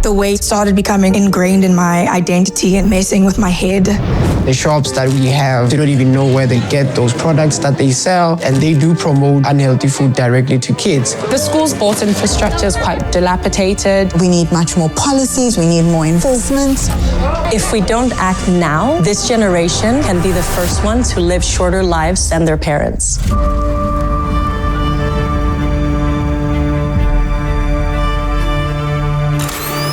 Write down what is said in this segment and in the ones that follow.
The weight started becoming ingrained in my identity and messing with my head. The shops that we have, they don't even know where they get those products that they sell, and they do promote unhealthy food directly to kids. The school's bought infrastructure is quite dilapidated. We need much more policies, we need more enforcement. If we don't act now, this generation can be the first ones who live shorter lives than their parents.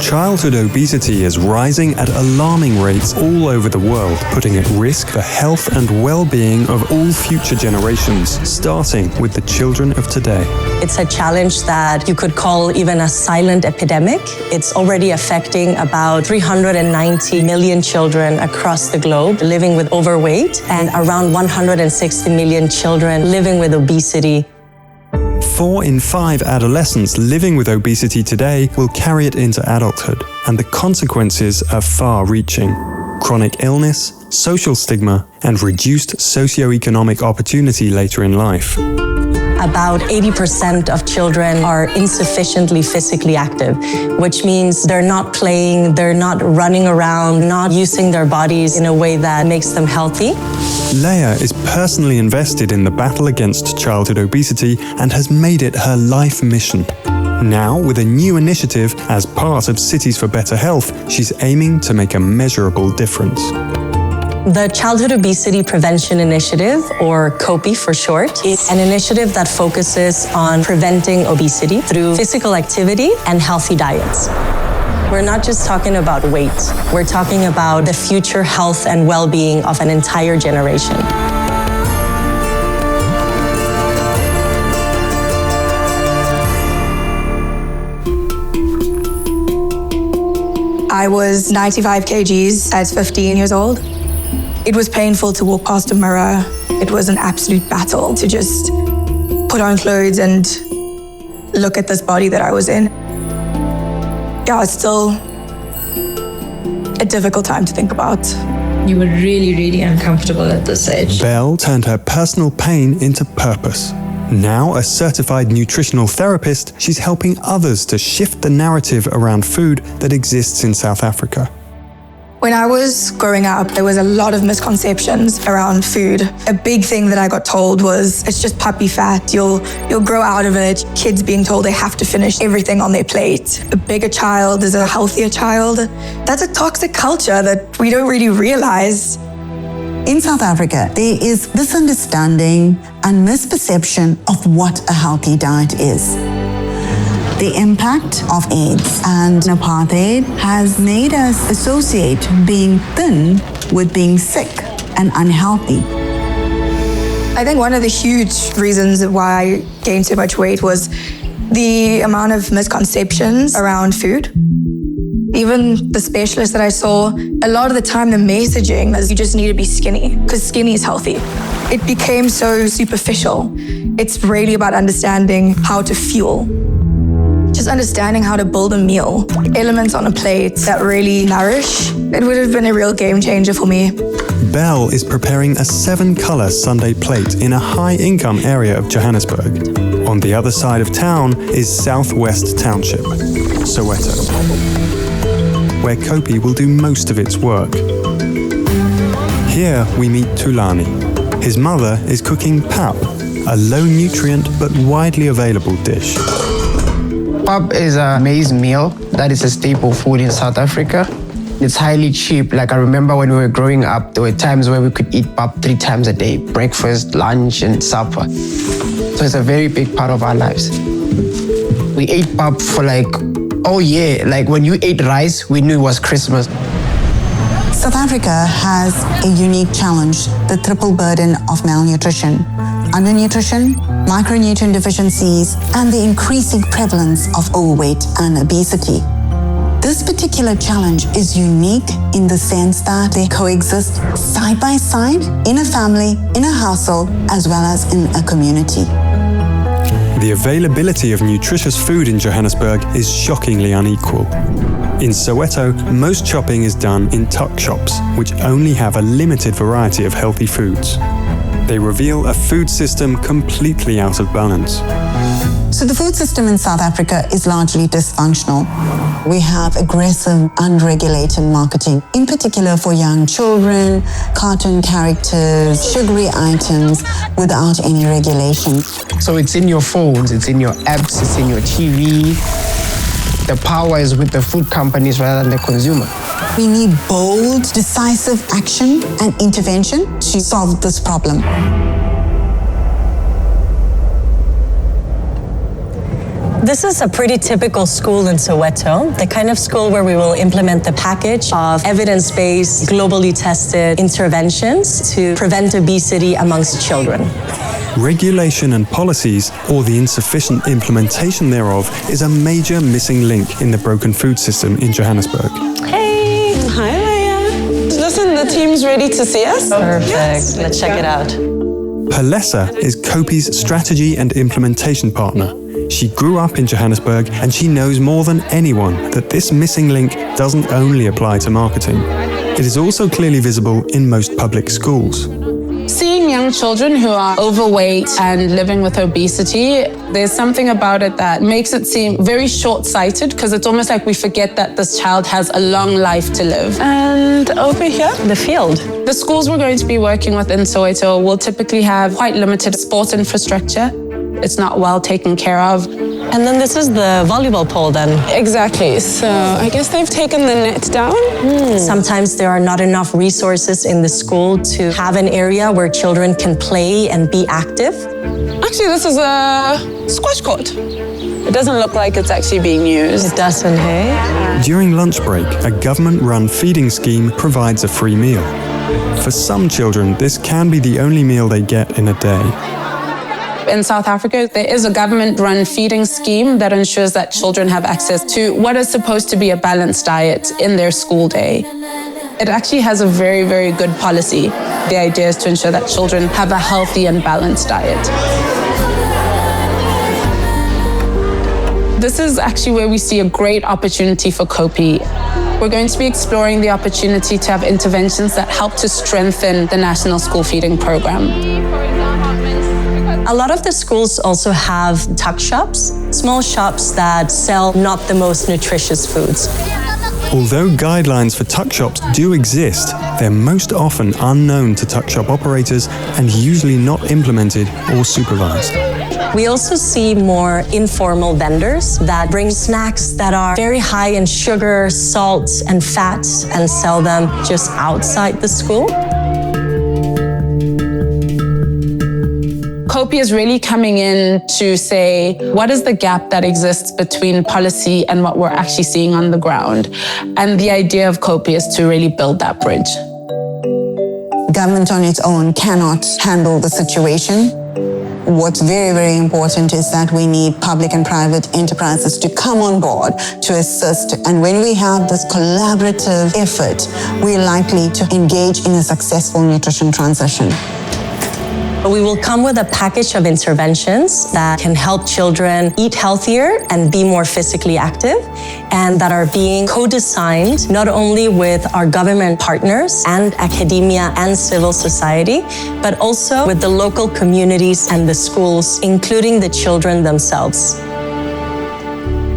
Childhood obesity is rising at alarming rates all over the world, putting at risk the health and well-being of all future generations, starting with the children of today. It's a challenge that you could call even a silent epidemic. It's already affecting about 390 million children across the globe living with overweight and around 160 million children living with obesity. 4 in 5 adolescents living with obesity today will carry it into adulthood, and the consequences are far-reaching. Chronic illness, social stigma, and reduced socioeconomic opportunity later in life. About 80% of children are insufficiently physically active, which means they're not playing, they're not running around, not using their bodies in a way that makes them healthy. Leah is personally invested in the battle against childhood obesity and has made it her life mission. Now, with a new initiative as part of Cities for Better Health, she's aiming to make a measurable difference. The Childhood Obesity Prevention Initiative, or COPI for short, is an initiative that focuses on preventing obesity through physical activity and healthy diets. We're not just talking about weight, we're talking about the future health and well-being of an entire generation. I was 95 kgs at 15 years old. It was painful to walk past a mirror. It was an absolute battle to just put on clothes and look at this body that I was in. Yeah, it's still a difficult time to think about. You were really, really uncomfortable at this age. Belle turned her personal pain into purpose. Now a certified nutritional therapist, she's helping others to shift the narrative around food that exists in South Africa. When I was growing up, there was a lot of misconceptions around food. A big thing that I got told was, it's just puppy fat, you'll grow out of it. Kids being told they have to finish everything on their plate. A bigger child is a healthier child. That's a toxic culture that we don't really realize. In South Africa, there is this understanding and misperception of what a healthy diet is. The impact of AIDS and apartheid has made us associate being thin with being sick and unhealthy. I think one of the huge reasons why I gained so much weight was the amount of misconceptions around food. Even the specialist that I saw, a lot of the time the messaging is you just need to be skinny because skinny is healthy. It became so superficial. It's really about understanding how to fuel. Just understanding how to build a meal, elements on a plate that really nourish. It would have been a real game changer for me. Belle is preparing a 7-color Sunday plate in a high-income area of Johannesburg. On the other side of town is Southwest Township, Soweto, where COPI will do most of its work. Here we meet Tulani. His mother is cooking pap, a low-nutrient but widely available dish. Pap is a maize meal that is a staple food in South Africa. It's highly cheap. Like I remember when we were growing up, there were times where we could eat pap 3 times a day, breakfast, lunch, and supper. So it's a very big part of our lives. We ate pap for all year. Like when you ate rice, we knew it was Christmas. South Africa has a unique challenge, the triple burden of malnutrition, undernutrition, micronutrient deficiencies, and the increasing prevalence of overweight and obesity. This particular challenge is unique in the sense that they coexist side by side in a family, in a household, as well as in a community. The availability of nutritious food in Johannesburg is shockingly unequal. In Soweto, most shopping is done in tuck shops, which only have a limited variety of healthy foods. They reveal a food system completely out of balance. So the food system in South Africa is largely dysfunctional. We have aggressive, unregulated marketing, in particular for young children, cartoon characters, sugary items, without any regulation. So it's in your phones, it's in your apps, it's in your TV. The power is with the food companies rather than the consumer. We need bold, decisive action and intervention to solve this problem. This is a pretty typical school in Soweto, the kind of school where we will implement the package of evidence-based, globally tested interventions to prevent obesity amongst children. Regulation and policies, or the insufficient implementation thereof, is a major missing link in the broken food system in Johannesburg. Hey! Hi, Leia. Listen, the team's ready to see us. Perfect. Yes. Let's check it out. Palesa is COPI's strategy and implementation partner. She grew up in Johannesburg and she knows more than anyone that this missing link doesn't only apply to marketing. It is also clearly visible in most public schools. Seeing young children who are overweight and living with obesity, there's something about it that makes it seem very short-sighted because it's almost like we forget that this child has a long life to live. And over here, The field. the schools we're going to be working with in Soweto will typically have quite limited sports infrastructure. It's not well taken care of. And then this is the volleyball pole then. Exactly. So I guess they've taken the net down. Sometimes there are not enough resources in the school to have an area where children can play and be active. Actually, this is a squash court. It doesn't look like it's actually being used. It doesn't, hey? During lunch break, a government-run feeding scheme provides a free meal. For some children, this can be the only meal they get in a day. In South Africa, there is a government-run feeding scheme that ensures that children have access to what is supposed to be a balanced diet in their school day. It actually has a very, very good policy. The idea is to ensure that children have a healthy and balanced diet. This is actually where we see a great opportunity for COPI. We're going to be exploring the opportunity to have interventions that help to strengthen the National School Feeding Program. A lot of the schools also have tuck shops, small shops that sell not the most nutritious foods. Although guidelines for tuck shops do exist, they're most often unknown to tuck shop operators and usually not implemented or supervised. We also see more informal vendors that bring snacks that are very high in sugar, salt, and fat and sell them just outside the school. COPI is really coming in to say, what is the gap that exists between policy and what we're actually seeing on the ground? And the idea of COPI is to really build that bridge. Government on its own cannot handle the situation. What's very, very important is that we need public and private enterprises to come on board to assist. And when we have this collaborative effort, we're likely to engage in a successful nutrition transition. We will come with a package of interventions that can help children eat healthier and be more physically active, and that are being co-designed not only with our government partners and academia and civil society, but also with the local communities and the schools, including the children themselves.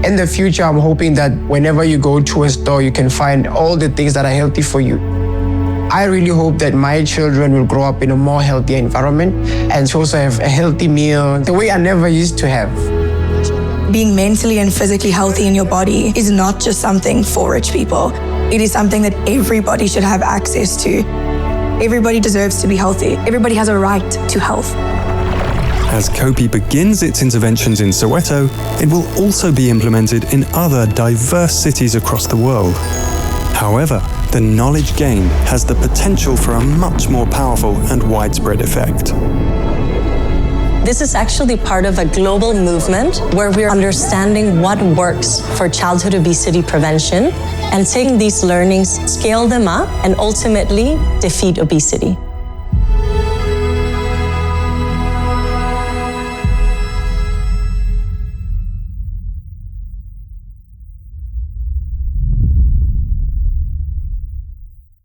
In the future, I'm hoping that whenever you go to a store, you can find all the things that are healthy for you. I really hope that my children will grow up in a more healthier environment and to also have a healthy meal the way I never used to have. Being mentally and physically healthy in your body is not just something for rich people. It is something that everybody should have access to. Everybody deserves to be healthy. Everybody has a right to health. As COPI begins its interventions in Soweto, it will also be implemented in other diverse cities across the world. However, the knowledge gained has the potential for a much more powerful and widespread effect. This is actually part of a global movement where we're understanding what works for childhood obesity prevention and taking these learnings, scale them up, and ultimately defeat obesity.